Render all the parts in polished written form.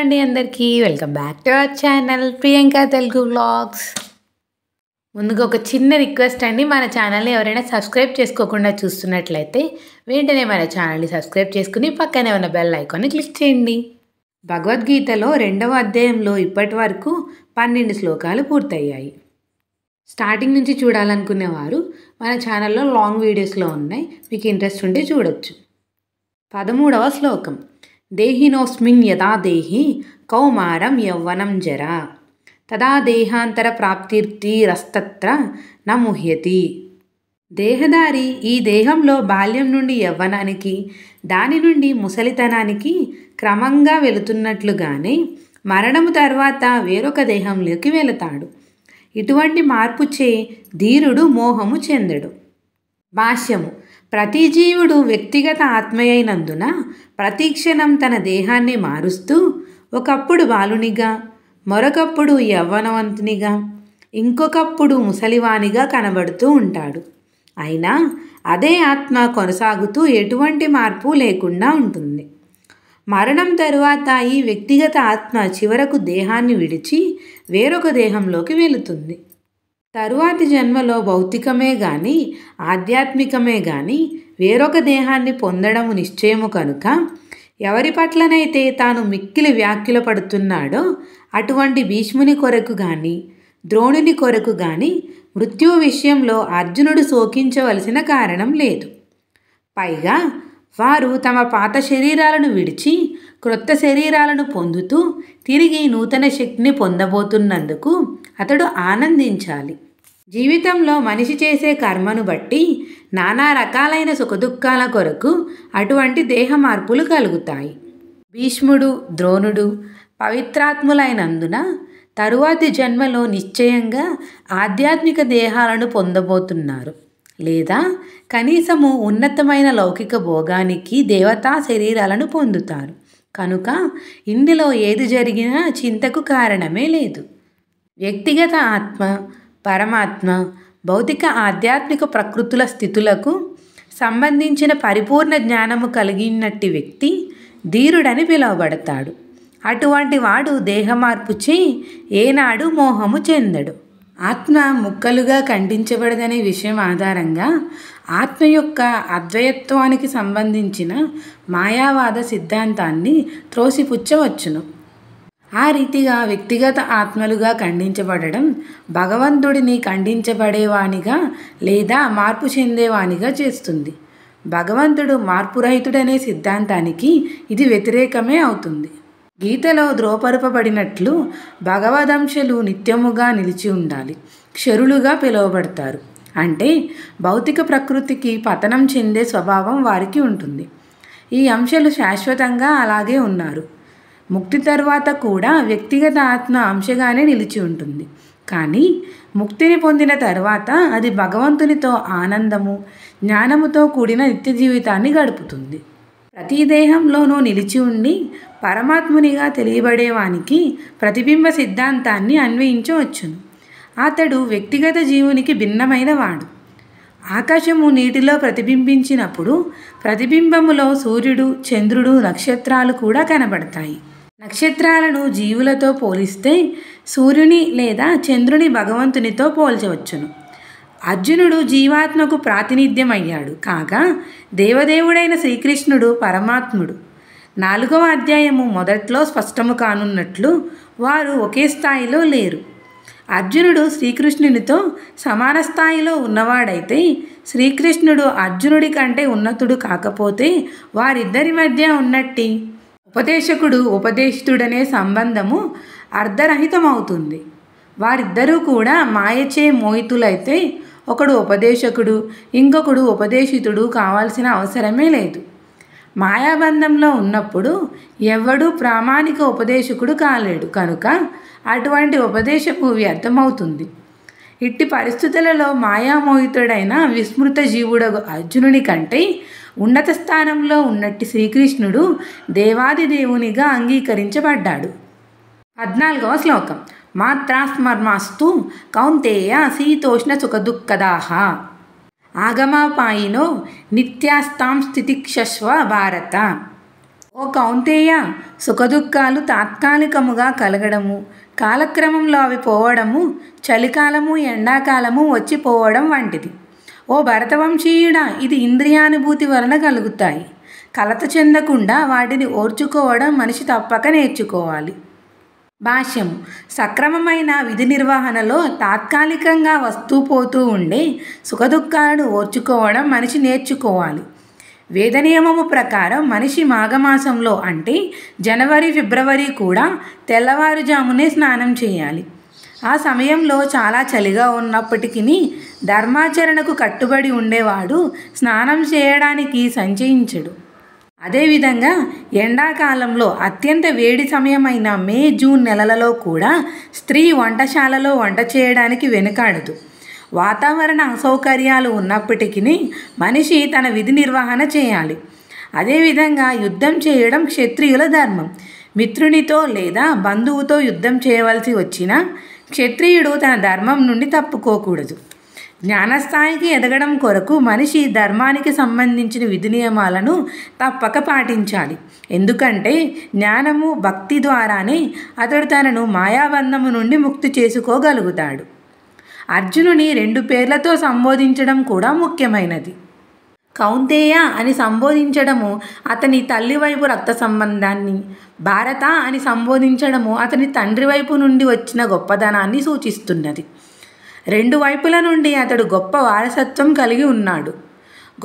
అండి అందరికీ welcome back to our channel Priyanka Telugu vlogs. ముందుగా ఒక చిన్న రిక్వెస్ట్ అండి, మన ఛానల్ని ఎవరైనా సబ్స్క్రైబ్ చేసుకోకుండా చూస్తున్నట్లయితే వెంటనే మన ఛానల్ని సబ్స్క్రైబ్ చేసుకుని పక్కనే ఉన్న బెల్ ఐకాన్ని క్లిక్ చేయండి. భగవద్గీతలో 2వ అధ్యాయంలో ఇప్పటి వరకు 12 శ్లోకాలు పూర్తయ్యాయి. స్టార్టింగ్ నుంచి చూడాలనుకునేవారు మన ఛానల్లో లాంగ్ వీడియోస్లో ఉన్నాయి, మీకు ఇంట్రెస్ట్ ఉంటే చూడొచ్చు. 13వ శ్లోకం. దేహినోస్మిన్ యదా దేహి కౌమారం యౌవనం జరా తదా దేహాంతర ప్రాప్తిర్తిరస్తత్ర న ముహ్యతి. దేహదారి ఈ దేహంలో బాల్యం నుండి యవ్వనానికి, దాని నుండి ముసలితనానికి క్రమంగా వెళుతున్నట్లుగానే మరణము తర్వాత వేరొక దేహంలోకి వెళతాడు. ఇటువంటి మార్పుచే ధీరుడు మోహము చెందడు. భాష్యము. ప్రతి జీవుడు వ్యక్తిగత ఆత్మయైనందున ప్రతిక్షణం తన దేహాన్ని మారుస్తూ ఒకప్పుడు బాలునిగా, మరొకప్పుడు యవ్వనవంతునిగా, ఇంకొకప్పుడు ముసలివానిగా కనబడుతూ ఉంటాడు. అయినా అదే ఆత్మ కొనసాగుతూ ఎటువంటి మార్పు లేకుండా ఉంటుంది. మరణం తరువాత ఈ వ్యక్తిగత ఆత్మ చివరకు దేహాన్ని విడిచి వేరొక దేహంలోకి వెళుతుంది. తరువాతి జన్మలో భౌతికమే కానీ ఆధ్యాత్మికమే కానీ వేరొక దేహాన్ని పొందడము నిశ్చయము కనుక ఎవరి పట్లనైతే తాను మిక్కిలి వ్యాఖ్యలు పడుతున్నాడో అటువంటి భీష్ముని కొరకు కానీ ద్రోణుని కొరకు కానీ మృత్యువు విషయంలో అర్జునుడు శోకించవలసిన కారణం లేదు. పైగా వారు తమ పాత శరీరాలను విడిచి క్రొత్త శరీరాలను పొందుతూ తిరిగి నూతన శక్తిని పొందబోతున్నందుకు అతడు ఆనందించాలి. జీవితంలో మనిషి చేసే కర్మను బట్టి నానా రకాలైన సుఖదుఖాల కొరకు అటువంటి దేహ మార్పులు కలుగుతాయి. భీష్ముడు, ద్రోణుడు పవిత్రాత్ములైనందున తరువాతి జన్మలో నిశ్చయంగా ఆధ్యాత్మిక దేహాలను పొందబోతున్నారు, లేదా కనీసము ఉన్నతమైన లౌకిక భోగానికి దేవతా శరీరాలను పొందుతారు. కనుక ఇందులో ఏది జరిగినా చింతకు కారణమే లేదు. వ్యక్తిగత ఆత్మ, పరమాత్మ, భౌతిక ఆధ్యాత్మిక ప్రకృతుల స్థితులకు సంబంధించిన పరిపూర్ణ జ్ఞానము కలిగినట్టి వ్యక్తి ధీరుడని పిలువబడతాడు. అటువంటి వాడు దేహమార్పుచే ఏనాడు మోహము చెందడు. ఆత్మ ముక్కలుగా ఖండించబడదనే విషయం ఆధారంగా ఆత్మ యొక్క అద్వైత్వానికి సంబంధించిన మాయావాద సిద్ధాంతాన్ని త్రోసిపుచ్చవచ్చును. ఆ రీతిగా వ్యక్తిగత ఆత్మలుగా ఖండించబడడం భగవంతుడిని ఖండించబడేవానిగా లేదా మార్పు చెందేవానిగా చేస్తుంది. భగవంతుడు మార్పురహితుడనే సిద్ధాంతానికి ఇది వ్యతిరేకమే అవుతుంది. గీతలో ద్రోపరపబడినట్లు భగవదంశలు నిత్యముగా నిలిచి ఉండాలి, క్షరులుగా పిలువబడతారు. అంటే భౌతిక ప్రకృతికి పతనం చెందే స్వభావం వారికి ఉంటుంది. ఈ అంశాలు శాశ్వతంగా అలాగే ఉన్నారు. ముక్తి తరువాత కూడా వ్యక్తిగత ఆత్మ అంశగానే నిలిచి ఉంటుంది. కానీ ముక్తిని పొందిన తర్వాత అది భగవంతునితో ఆనందము, జ్ఞానముతో కూడిన నిత్య జీవితాన్ని గడుపుతుంది. ప్రతి దేహంలోనూ నిలిచి ఉండి పరమాత్మునిగా తెలియబడేవానికి ప్రతిబింబ సిద్ధాంతాన్ని అన్వయించవచ్చును. అతడు వ్యక్తిగత జీవునికి భిన్నమైన వాడు. ఆకాశము నీటిలో ప్రతిబింబించినప్పుడు ప్రతిబింబములో సూర్యుడు, చంద్రుడు, నక్షత్రాలు కూడా కనబడతాయి. నక్షత్రాలను జీవులతో పోలిస్తే సూర్యుని లేదా చంద్రుని భగవంతునితో పోల్చవచ్చును. అర్జునుడు జీవాత్మకు ప్రాతినిధ్యం అయ్యాడు కాగా దేవదేవుడైన శ్రీకృష్ణుడు పరమాత్ముడు. 4వ అధ్యాయము మొదట్లో స్పష్టము కానున్నట్లు వారు ఒకే స్థాయిలో లేరు. అర్జునుడు శ్రీకృష్ణునితో సమాన స్థాయిలో ఉన్నవాడైతే శ్రీకృష్ణుడు అర్జునుడి కంటే ఉన్నతుడు కాకపోతే వారిద్దరి మధ్య ఉన్నట్టి ఉపదేశకుడు ఉపదేశితుడనే సంబంధము అర్ధరహితమవుతుంది. వారిద్దరూ కూడా మాయచే మోహితులైతే ఒకడు ఉపదేశకుడు, ఇంకొకడు ఉపదేశితుడు కావాల్సిన అవసరమే లేదు. మాయాబంధంలో ఉన్నప్పుడు ఎవడూ ప్రామాణిక ఉపదేశకుడు కాలేడు కనుక అటువంటి ఉపదేశము వ్యర్థమవుతుంది. ఇట్టి పరిస్థితులలో మాయామోహితుడైన విస్మృత జీవుడగు అర్జునుని కంటే ఉన్నత స్థానంలో ఉన్నట్టి శ్రీకృష్ణుడు దేవాది దేవునిగా అంగీకరించబడ్డాడు. 14వ శ్లోకం. మాత్రాస్మర్మాస్తు కౌంతేయ శీతోష్ణ సుఖదుఃఖదాః ఆగమాపాయినో నిత్యాస్తాం స్థితిక్షస్వ భారత. ఓ కౌంతేయ, సుఖదుఖాలు తాత్కాలికముగా కలగడము, కాలక్రమంలో అవి పోవడము, చలికాలము ఎండాకాలము వచ్చిపోవడం వంటిది. ఓ భరతవంశీయుడా, ఇది ఇంద్రియానుభూతి వలన కలుగుతాయి. కలత చెందకుండా వాటిని ఓర్చుకోవడం మనిషి తప్పక నేర్చుకోవాలి. భాష్యము. సక్రమమైన విధి నిర్వహణలో తాత్కాలికంగా వస్తూ పోతూ ఉండే సుఖదుఖాలను ఓర్చుకోవడం మనిషి నేర్చుకోవాలి. వేద నియమము ప్రకారం మనిషి మాఘమాసంలో అంటే జనవరి, ఫిబ్రవరి కూడా తెల్లవారుజామునే స్నానం చేయాలి. ఆ సమయంలో చాలా చలిగా ఉన్నప్పటికీ ధర్మాచరణకు కట్టుబడి ఉండేవాడు స్నానం చేయడానికి సంచయించడు. అదేవిధంగా ఎండాకాలంలో అత్యంత వేడి సమయమైన మే, జూన్ నెలలలో కూడా స్త్రీ వంటశాలలో వంట చేయడానికి వెనుకాడదు. వాతావరణ అసౌకర్యాలు ఉన్నప్పటికీ మనిషి తన విధి నిర్వహణ చేయాలి. అదేవిధంగా యుద్ధం చేయడం క్షత్రియుల ధర్మం. మిత్రునితో లేదా బంధువుతో యుద్ధం చేయవలసి వచ్చినా క్షత్రియుడు తన ధర్మం నుండి తప్పుకోకూడదు. జ్ఞానస్థాయికి ఎదగడం కొరకు మనిషి ధర్మానికి సంబంధించిన విధి నియమాలను తప్పక పాటించాలి. ఎందుకంటే జ్ఞానము, భక్తి ద్వారానే అతడు తనను మాయాబంధము నుండి ముక్తి చేసుకోగలుగుతాడు. అర్జునుని 2 పేర్లతో సంబోధించడం కూడా ముఖ్యమైనది. కౌంతేయ అని సంబోధించడము అతని తల్లి వైపు రక్త సంబంధాన్ని, భారత అని సంబోధించడము అతని తండ్రి వైపు నుండి వచ్చిన గొప్పదనాన్ని సూచిస్తున్నది. 2 వైపుల నుండి అతడు గొప్ప వారసత్వం కలిగి ఉన్నాడు.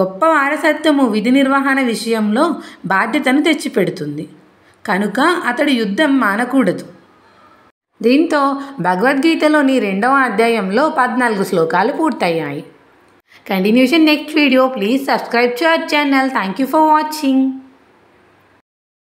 గొప్ప వారసత్వము విధి నిర్వహణ విషయంలో బాధ్యతను తెచ్చిపెడుతుంది. కనుక అతడు యుద్ధం మానకూడదు. దీంతో భగవద్గీతలోని 2వ అధ్యాయంలో 14 శ్లోకాలు పూర్తయ్యాయి. Continuation next video. Please subscribe to our channel. Thank you for watching.